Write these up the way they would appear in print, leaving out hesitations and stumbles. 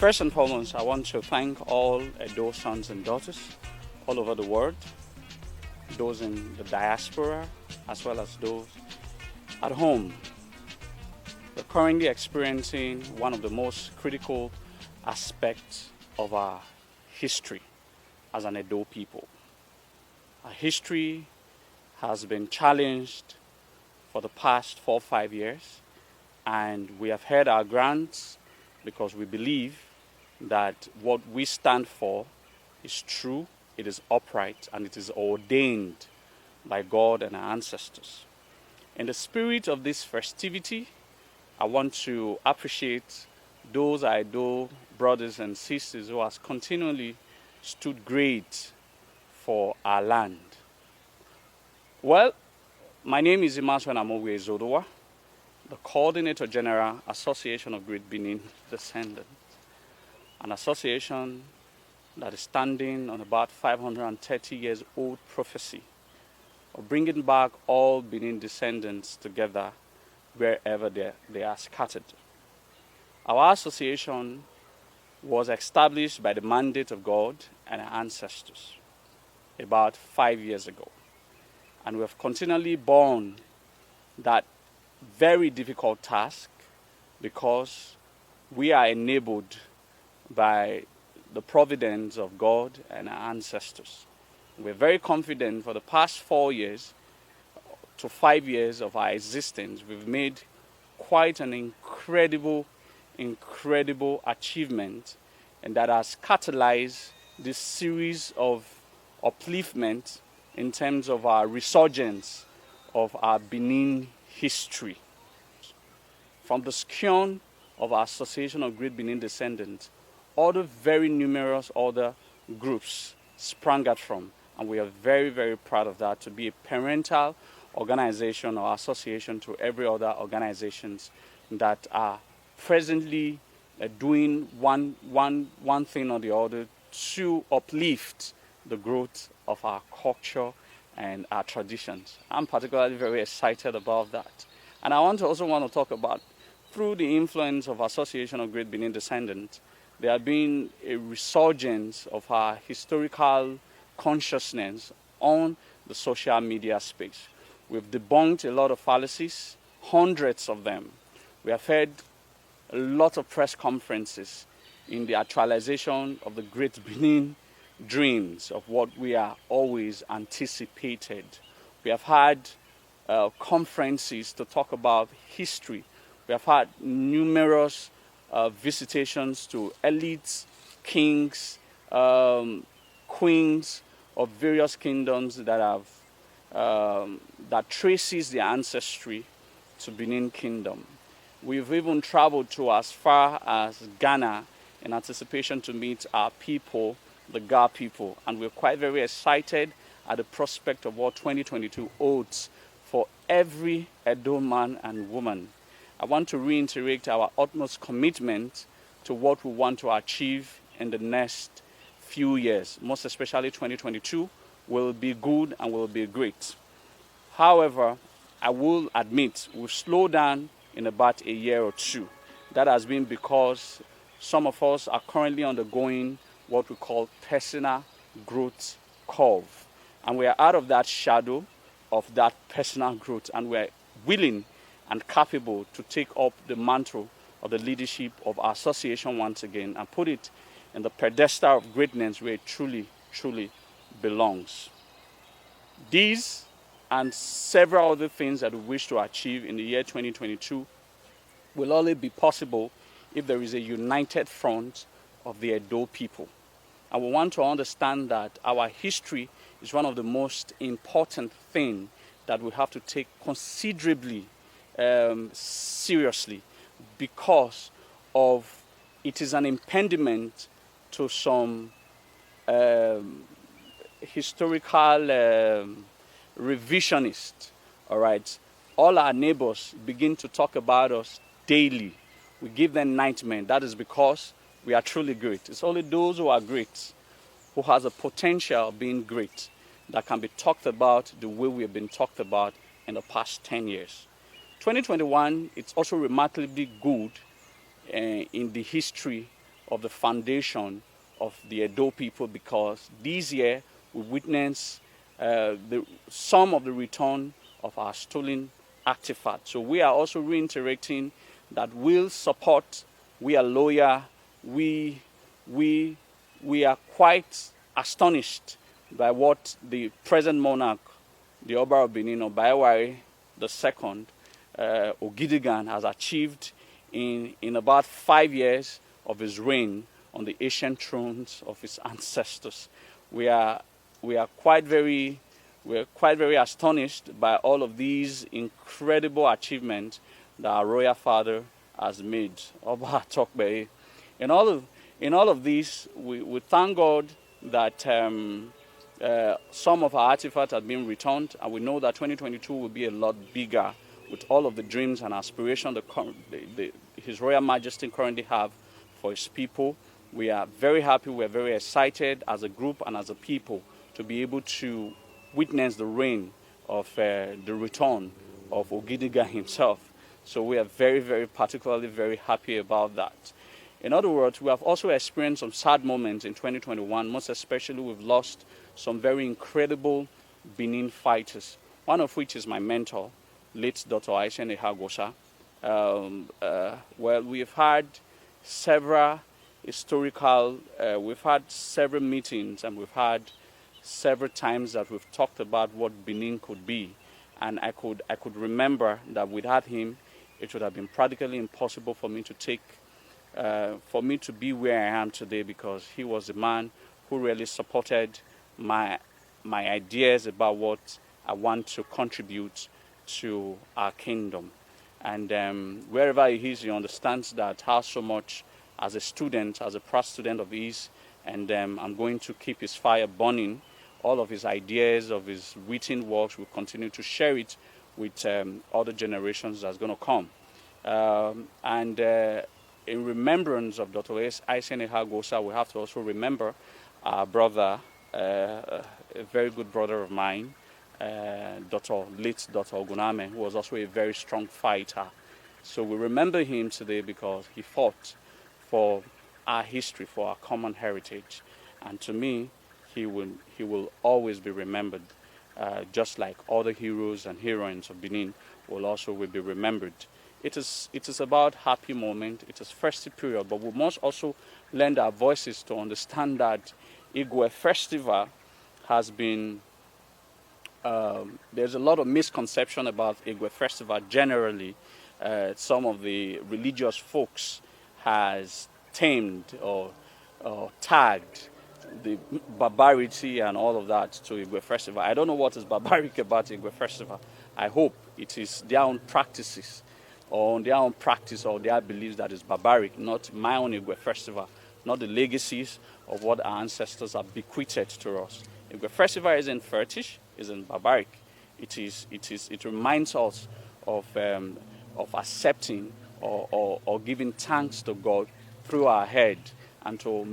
First and foremost, I want to thank all Edo sons and daughters all over the world, those in the diaspora as well as those at home. We're currently experiencing one of the most critical aspects of our history as an Edo people. Our history has been challenged for the past 4 or 5 years, and we have held our grounds because we believe that what we stand for is true, it is upright, and it is ordained by God and our ancestors. In the spirit of this festivity, I want to appreciate those Ido brothers and sisters who has continually stood great for our land. Well, my name is Imasuen Amowie Izoduwa, the Coordinator General, Association of Great Benin Descendants, an association that is standing on about 530 years old prophecy of bringing back all Benin descendants together wherever they are scattered. Our association was established by the mandate of God and our ancestors about 5 years ago. And we have continually borne that very difficult task because we are enabled by the providence of God and our ancestors. We're very confident for the past 4 years to 5 years of our existence, we've made quite an incredible achievement, and that has catalyzed this series of upliftment in terms of our resurgence of our Benin history. From the scion of our Association of Great Benin Descendants, other very numerous other groups sprang out from, and we are very, very proud of that, to be a parental organization or association to every other organizations that are presently doing one thing or the other to uplift the growth of our culture and our traditions. I'm particularly very excited about that. And I want to talk about, through the influence of Association of Great Benin Descendants, there has been a resurgence of our historical consciousness on the social media space. We've debunked a lot of fallacies, hundreds of them. We have had a lot of press conferences in the actualization of the Great Benin dreams of what we are always anticipated. We have had conferences to talk about history. We have had numerous visitations to elites, kings, queens of various kingdoms that have that traces their ancestry to Benin Kingdom. We've even traveled to as far as Ghana in anticipation to meet our people, the Ga people, and we're quite very excited at the prospect of what 2022 holds for every Edo man and woman. I want to reiterate our utmost commitment to what we want to achieve in the next few years, most especially 2022 will be good and will be great. However, I will admit we've slowed down in about a year or two. That has been because some of us are currently undergoing what we call personal growth curve. And we are out of that shadow of that personal growth, and we're willing and capable to take up the mantle of the leadership of our association once again and put it in the pedestal of greatness where it truly belongs. These and several other things that we wish to achieve in the year 2022 will only be possible if there is a united front of the Edo people. And we want to understand that our history is one of the most important things that we have to take considerably seriously, because of it is an impediment to some historical revisionists. All right, all our neighbors begin to talk about us daily. We give them nightmare. That is because we are truly great. It's only those who are great, who has a potential of being great, that can be talked about the way we have been talked about in the past 10 years. 2021, it's also remarkably good in the history of the foundation of the Edo people, because this year we witnessed some of the return of our stolen artifacts. So we are also reiterating that we'll support, we are loyal, we, we, we are quite astonished by what the present monarch, the Oba of Benin, Obaewari II, Ogidigan, has achieved in about 5 years of his reign on the ancient thrones of his ancestors. We are quite very astonished by all of these incredible achievements that our royal father has made. Oba Tokbe. In all of these, we thank God that some of our artifacts have been returned, and we know that 2022 will be a lot bigger with all of the dreams and aspirations His Royal Majesty currently have for his people. We are very happy, we are very excited as a group and as a people to be able to witness the reign of the return of Ogidiga himself. So we are very particularly very happy about that. In other words, we have also experienced some sad moments in 2021. Most especially, we've lost some very incredible Benin fighters, one of which is my mentor, late Dr. Imasuen Amowie. Well, we've had several historical, we've had several meetings, and we've had several times that we've talked about what Benin could be. And I could remember that without him, it would have been practically impossible for me to be where I am today, because he was the man who really supported my ideas about what I want to contribute to our kingdom. And wherever he is, he understands that how so much as a student, as a proud student of his, and I'm going to keep his fire burning. All of his ideas, of his written works, will continue to share it with other generations that's going to come. In remembrance of Dr. Imasuen Amowie, we have to also remember our brother, a very good brother of mine, late Dr. Oguname, who was also a very strong fighter. So we remember him today because he fought for our history, for our common heritage. And to me, he will always be remembered, just like other heroes and heroines of Benin will be remembered. It is about happy moment. It is festive period, but we must also lend our voices to understand that Igwe Festival has been. There's a lot of misconception about Igwe Festival generally. Some of the religious folks has tamed or tagged the barbarity and all of that to Igwe Festival. I don't know what is barbaric about Igwe Festival. I hope it is their own practices or their own practice or their beliefs that is barbaric, not my own Igwe Festival, not the legacies of what our ancestors have bequeathed to us. Igwe Festival isn't fetish, isn't barbaric. It reminds us of accepting or giving thanks to God through our head, and to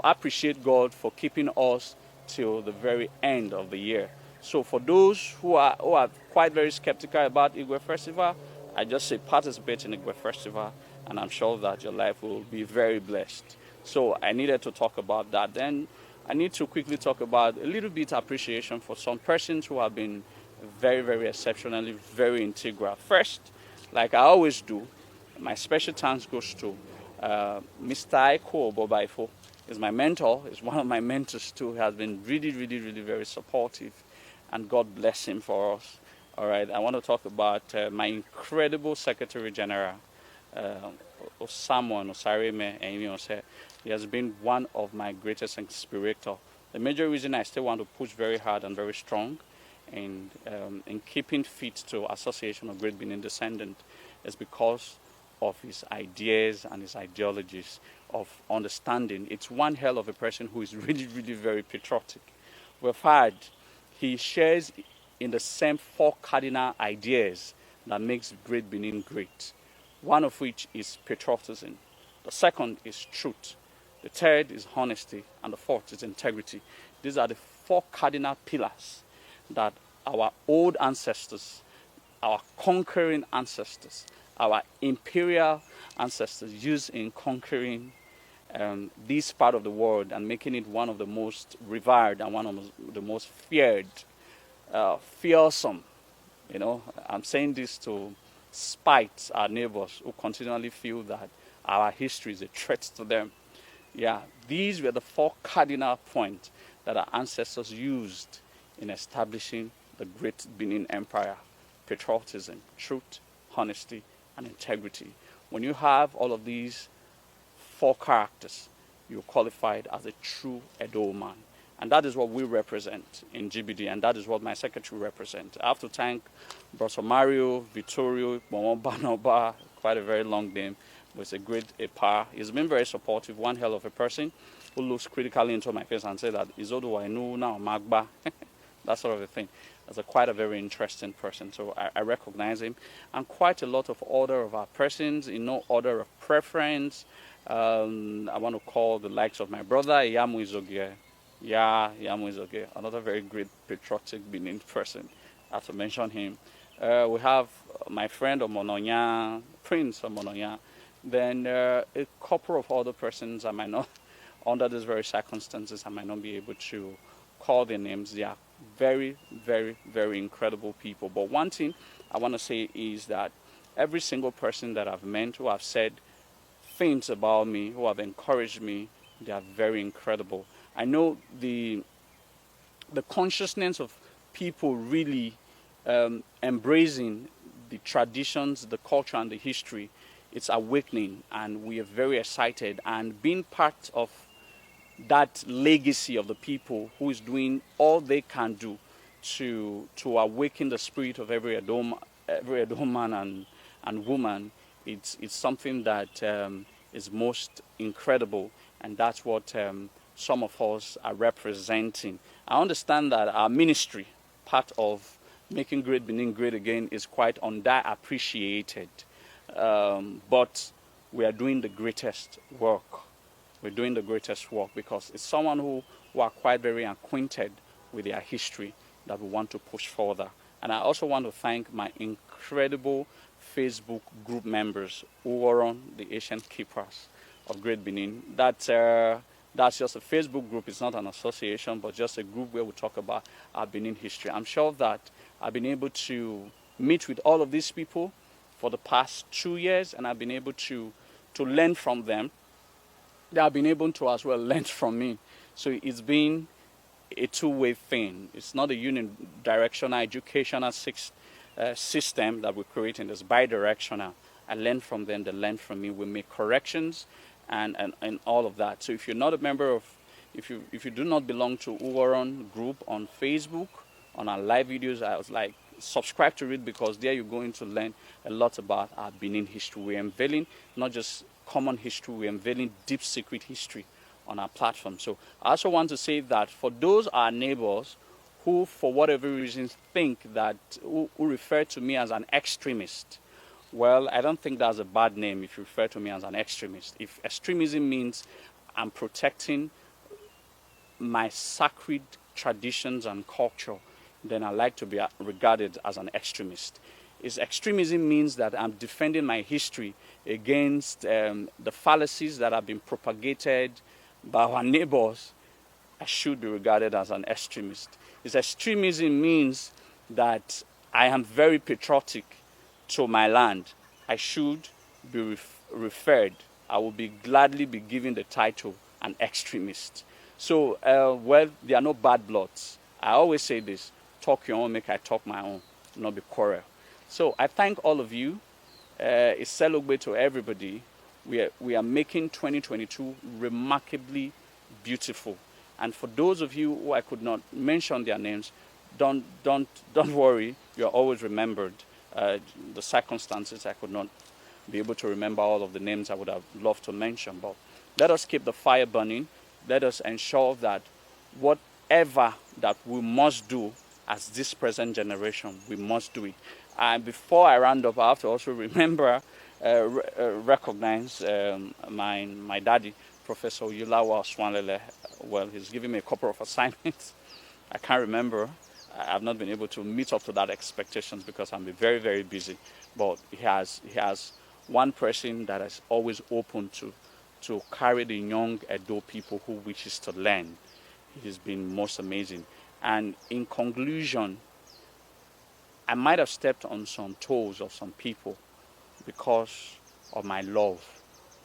appreciate God for keeping us till the very end of the year. So for those who are quite very skeptical about Igwe Festival, I just say participate in Igwe Festival, and I'm sure that your life will be very blessed. So I needed to talk about that. Then I need to quickly talk about a little bit appreciation for some persons who have been very exceptionally very integral. First, like I always do, my special thanks goes to Mr. Aiko Bobaifo. Is my mentor, is one of my mentors too. He has been really very supportive, and God bless him for us. All right, I want to talk about my incredible Secretary General, Osamuan Osareme Enyose. He has been one of my greatest inspirators. The major reason I still want to push very hard and very strong in keeping fit to Association of Great Benin Descendant is because of his ideas and his ideologies of understanding. It's one hell of a person who is really very patriotic. We've had, he shares in the same 4 cardinal ideas that makes Great Benin great. One of which is patriotism. The second is truth. The third is honesty. And the fourth is integrity. These are the 4 cardinal pillars that our old ancestors, our conquering ancestors, our imperial ancestors used in conquering this part of the world and making it one of the most revered and one of the most feared, fearsome. I'm saying this to spite our neighbors who continually feel that our history is a threat to them. Yeah, these were the four cardinal points that our ancestors used in establishing the great Benin Empire: patriotism, truth, honesty, and integrity. When you have all of these four characters, you're qualified as a true Edo man. And that is what we represent in GBD, and that is what my secretary represents. I have to thank Brother Mario, Vittorio, Banoba, quite a very long name, but it's a great EPA. He's been very supportive, one hell of a person who looks critically into my face and said that Izoduwa, I know now, Magba, that sort of a thing. As quite a very interesting person, so I recognize him, and quite a lot of order of our persons in no order of preference. I want to call the likes of my brother Iyamu Izoduwa. Yeah, Iyamu Izoduwa, another very great patriotic Benin person. I have to mention him. We have my friend Omonoya, Prince Omonoya. Then a couple of other persons I might not, under these very circumstances, I might not be able to call their names. They are very, very, very incredible people. But one thing I want to say is that every single person that I've met, who have said things about me, who have encouraged me, they are very incredible. I know the consciousness of people really embracing the traditions, the culture, and the history. It's awakening, and we are very excited. And being part of that legacy of the people who is doing all they can do to awaken the spirit of every Edo man and woman, it's something that is most incredible, and that's what some of us are representing. I understand that our ministry, part of making Great Benin great again, is quite underappreciated, but we are doing the greatest work. We're doing the greatest work because it's someone who are quite very acquainted with their history that we want to push further. And I also want to thank my incredible Facebook group members who are on the Ancient Keepers of Great Benin. That's just a Facebook group. It's not an association, but just a group where we talk about our Benin history. I'm sure that I've been able to meet with all of these people for the past 2 years, and I've been able to learn from them. They have been able to as well learn from me. So it's been a two-way thing. It's not a unidirectional educational system that we're creating. It's bi-directional. I learn from them, they learn from me. We make corrections and all of that. So if you're not a member of, if you do not belong to Uwaron group on Facebook, on our live videos, I was like, subscribe to it, because there you're going to learn a lot about our Benin history. We're unveiling not just common history, we're unveiling deep secret history on our platform. So I also want to say that for those our neighbors who, for whatever reason, think that, who refer to me as an extremist, well, I don't think that's a bad name if you refer to me as an extremist. If extremism means I'm protecting my sacred traditions and culture, then I like to be regarded as an extremist. If extremism means that I'm defending my history against the fallacies that have been propagated by our neighbors, I should be regarded as an extremist. If extremism means that I am very patriotic to my land, I should be referred. I will gladly be given the title an extremist. So, well, there are no bad bloods. I always say this: talk your own, make I talk my own, not be quarrel. So I thank all of you. It's celebrate to everybody. We are making 2022 remarkably beautiful. And for those of you who I could not mention their names, don't worry. You're always remembered. The circumstances, I could not be able to remember all of the names I would have loved to mention. But let us keep the fire burning. Let us ensure that whatever that we must do as this present generation, we must do it. And before I round up, I have to also recognize my daddy, Professor Yulawa Swanlele. Well, he's given me a couple of assignments. I can't remember. I've not been able to meet up to that expectations because I'm very, very busy. But he has one person that is always open to carry the young Edo people who wishes to learn. It has been most amazing. And in conclusion, I might have stepped on some toes of some people because of my love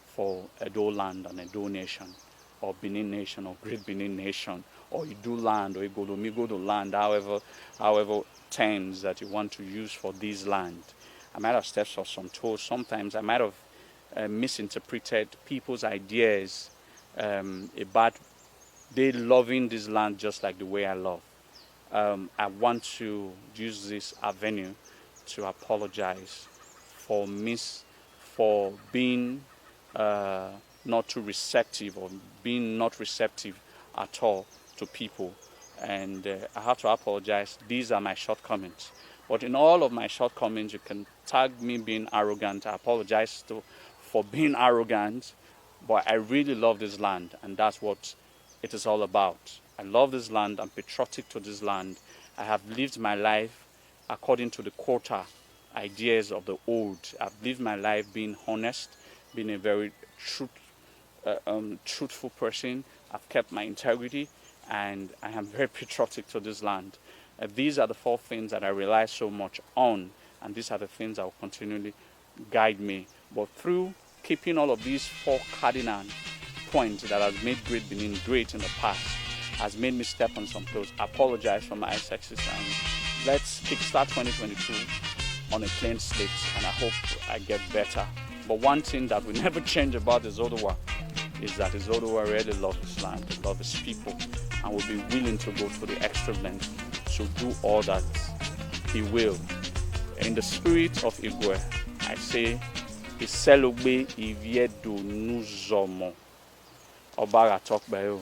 for Edo land and Edo nation, or Benin nation, or Great Benin nation, or Idu land, or Igolomigodo land, however terms that you want to use for this land. I might have stepped on some toes. Sometimes I might have misinterpreted people's ideas about they loving this land just like the way I love. I want to use this avenue to apologize for being not too receptive, or being not receptive at all to people. And I have to apologize. These are my shortcomings. But in all of my shortcomings, you can tag me being arrogant. I apologize for being arrogant, but I really love this land, and that's what it is all about. I love this land. I'm patriotic to this land. I have lived my life according to the quota ideas of the old. I've lived my life being honest, being a very truthful person. I've kept my integrity, and I am very patriotic to this land. These are the 4 things that I rely so much on, and these are the things that will continually guide me. But through keeping all of these 4 cardinal points that has made Great Benin great in the past, has made me step on some toes. I apologize for my sexist, and let's kickstart 2022 on a clean slate, and I hope I get better. But one thing that will never change about Izoduwa is that Izoduwa really loves this land, loves his people, and will be willing to go to the extra length to do all that he will. In the spirit of Igwe, I say, Iselugbe Iviedu Nuzomo. Obaga talk by you.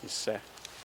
He said.